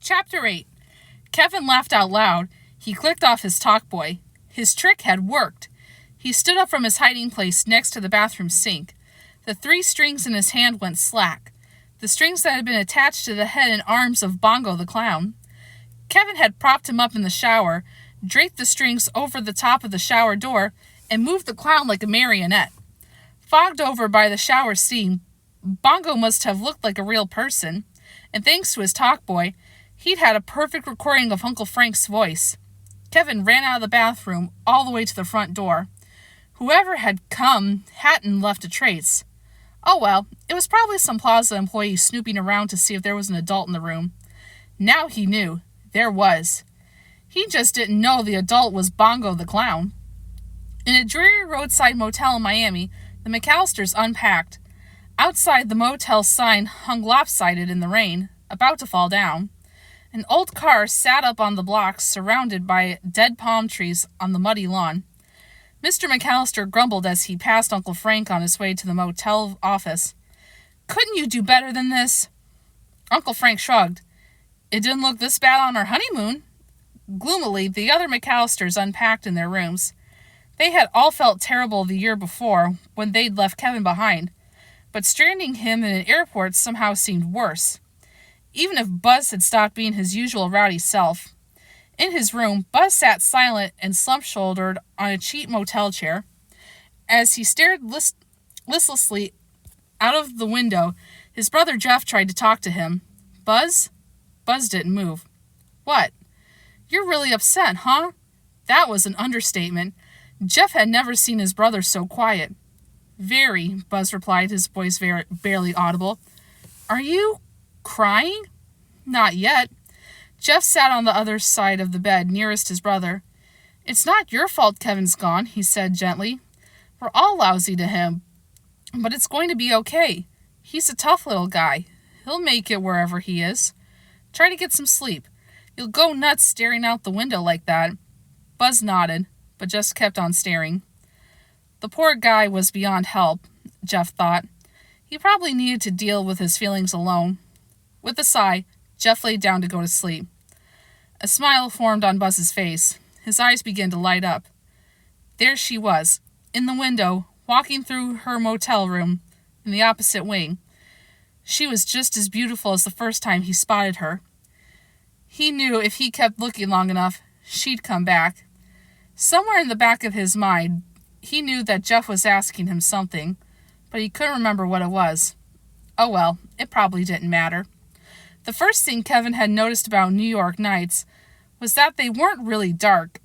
Chapter 8. Kevin laughed out loud. He clicked off his talkboy. His trick had worked. He stood up from his hiding place next to the bathroom sink. The 3 strings in his hand went slack. The strings that had been attached to the head and arms of Bongo the Clown. Kevin had propped him up in the shower, draped the strings over the top of the shower door, and moved the clown like a marionette. Fogged over by the shower steam, Bongo must have looked like a real person, and thanks to his talkboy, he'd had a perfect recording of Uncle Frank's voice. Kevin ran out of the bathroom all the way to the front door. Whoever had come hadn't left a trace. Oh well, it was probably some plaza employee snooping around to see if there was an adult in the room. Now he knew. There was. He just didn't know the adult was Bongo the Clown. In a dreary roadside motel in Miami, the McCallisters unpacked. Outside, the motel sign hung lopsided in the rain, about to fall down. An old car sat up on the blocks, surrounded by dead palm trees on the muddy lawn. Mr. McCallister grumbled as he passed Uncle Frank on his way to the motel office. "Couldn't you do better than this?" Uncle Frank shrugged. "It didn't look this bad on our honeymoon." Gloomily, the other McCallisters unpacked in their rooms. They had all felt terrible the year before, when they'd left Kevin behind, but stranding him in an airport somehow seemed worse. Even if Buzz had stopped being his usual rowdy self. In his room, Buzz sat silent and slump-shouldered on a cheap motel chair. As he stared listlessly out of the window, his brother Jeff tried to talk to him. "Buzz?" Buzz didn't move. "What? You're really upset, huh?" That was an understatement. Jeff had never seen his brother so quiet. "Very," Buzz replied, his voice barely audible. "Are you crying?" "Not yet." Jeff sat on the other side of the bed, nearest his brother. "It's not your fault Kevin's gone," he said gently. "We're all lousy to him, but it's going to be okay. He's a tough little guy. He'll make it wherever he is. Try to get some sleep. You'll go nuts staring out the window like that." Buzz nodded, but just kept on staring. The poor guy was beyond help, Jeff thought. He probably needed to deal with his feelings alone. With a sigh, Jeff laid down to go to sleep. A smile formed on Buzz's face. His eyes began to light up. There she was, in the window, walking through her motel room in the opposite wing. She was just as beautiful as the first time he spotted her. He knew if he kept looking long enough, she'd come back. Somewhere in the back of his mind, he knew that Jeff was asking him something, but he couldn't remember what it was. Oh well, it probably didn't matter. The first thing Kevin had noticed about New York nights was that they weren't really dark.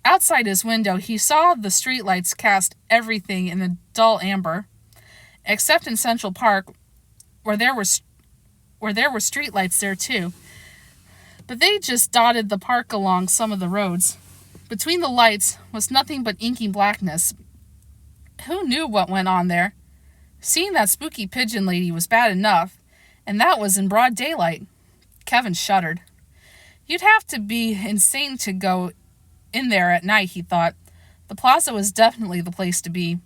Outside his window, he saw the streetlights cast everything in a dull amber, except in Central Park, where there were streetlights there too. But they just dotted the park along some of the roads. Between the lights was nothing but inky blackness. Who knew what went on there? Seeing that spooky pigeon lady was bad enough, and that was in broad daylight. Kevin shuddered. You'd have to be insane to go in there at night, he thought. The plaza was definitely the place to be.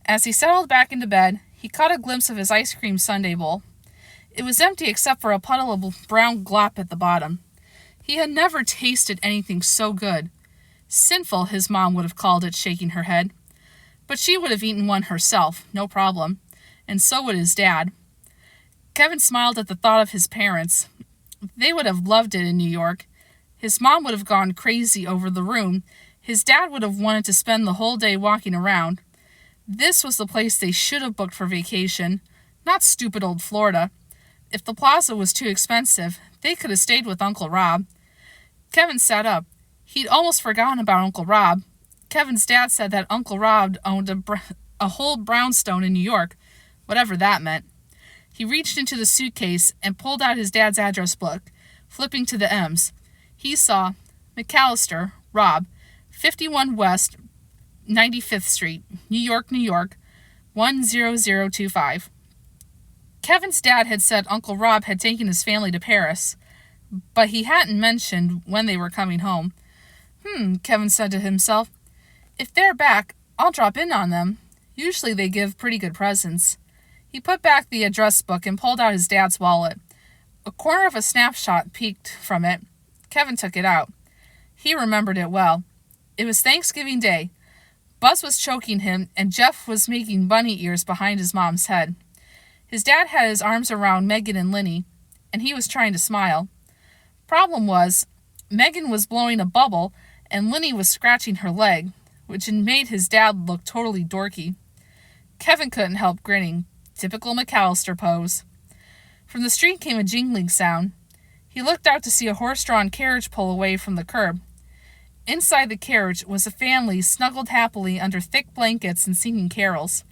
As he settled back into bed, he caught a glimpse of his ice cream sundae bowl. It was empty except for a puddle of brown glop at the bottom. He had never tasted anything so good. Sinful, his mom would have called it, shaking her head. But she would have eaten one herself, no problem. And so would his dad. Kevin smiled at the thought of his parents. They would have loved it in New York. His mom would have gone crazy over the room. His dad would have wanted to spend the whole day walking around. This was the place they should have booked for vacation, not stupid old Florida. If the plaza was too expensive, they could have stayed with Uncle Rob. Kevin sat up. He'd almost forgotten about Uncle Rob. Kevin's dad said that Uncle Rob owned a whole brownstone in New York, whatever that meant. He reached into the suitcase and pulled out his dad's address book, flipping to the M's. He saw McCallister, Rob, 51 West 95th Street, New York, New York, 10025. Kevin's dad had said Uncle Rob had taken his family to Paris, but he hadn't mentioned when they were coming home. Kevin said to himself. If they're back, I'll drop in on them. Usually they give pretty good presents. He put back the address book and pulled out his dad's wallet. A corner of a snapshot peeked from it. Kevin took it out. He remembered it well. It was Thanksgiving Day. Buzz was choking him, and Jeff was making bunny ears behind his mom's head. His dad had his arms around Megan and Linny, and he was trying to smile. Problem was, Megan was blowing a bubble, and Linny was scratching her leg, which made his dad look totally dorky. Kevin couldn't help grinning. Typical McCallister pose. From the street came a jingling sound. He looked out to see a horse-drawn carriage pull away from the curb. Inside the carriage was a family snuggled happily under thick blankets and singing carols.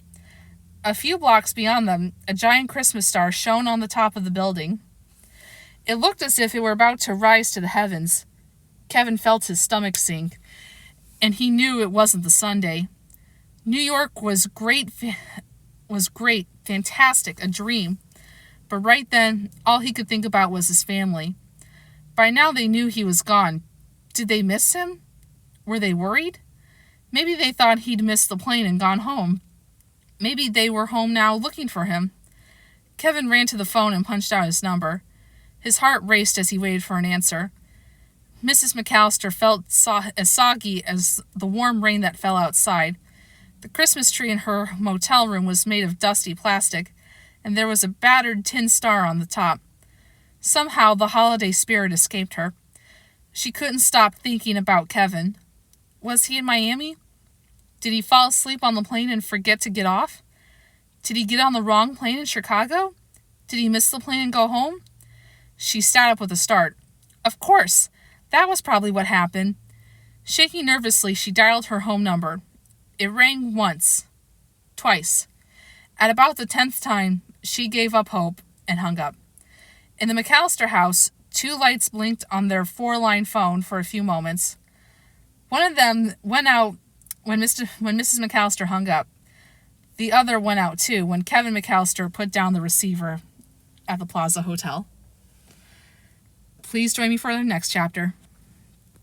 A few blocks beyond them, a giant Christmas star shone on the top of the building. It looked as if it were about to rise to the heavens. Kevin felt his stomach sink, and he knew it wasn't the Sunday. New York was great, fantastic, a dream. But right then, all he could think about was his family. By now they knew he was gone. Did they miss him? Were they worried? Maybe they thought he'd missed the plane and gone home. Maybe they were home now looking for him. Kevin ran to the phone and punched out his number. His heart raced as he waited for an answer. Mrs. McCallister felt as soggy as the warm rain that fell outside. The Christmas tree in her motel room was made of dusty plastic, and there was a battered tin star on the top. Somehow the holiday spirit escaped her. She couldn't stop thinking about Kevin. Was he in Miami? Did he fall asleep on the plane and forget to get off? Did he get on the wrong plane in Chicago? Did he miss the plane and go home? She sat up with a start. Of course! That was probably what happened. Shaking nervously, she dialed her home number. It rang once. Twice. At about the 10th time, she gave up hope and hung up. In the McCallister house, 2 lights blinked on their 4-line phone for a few moments. One of them went out when Mrs. McCallister hung up. The other went out too when Kevin McCallister put down the receiver at the Plaza Hotel. Please join me for the next chapter.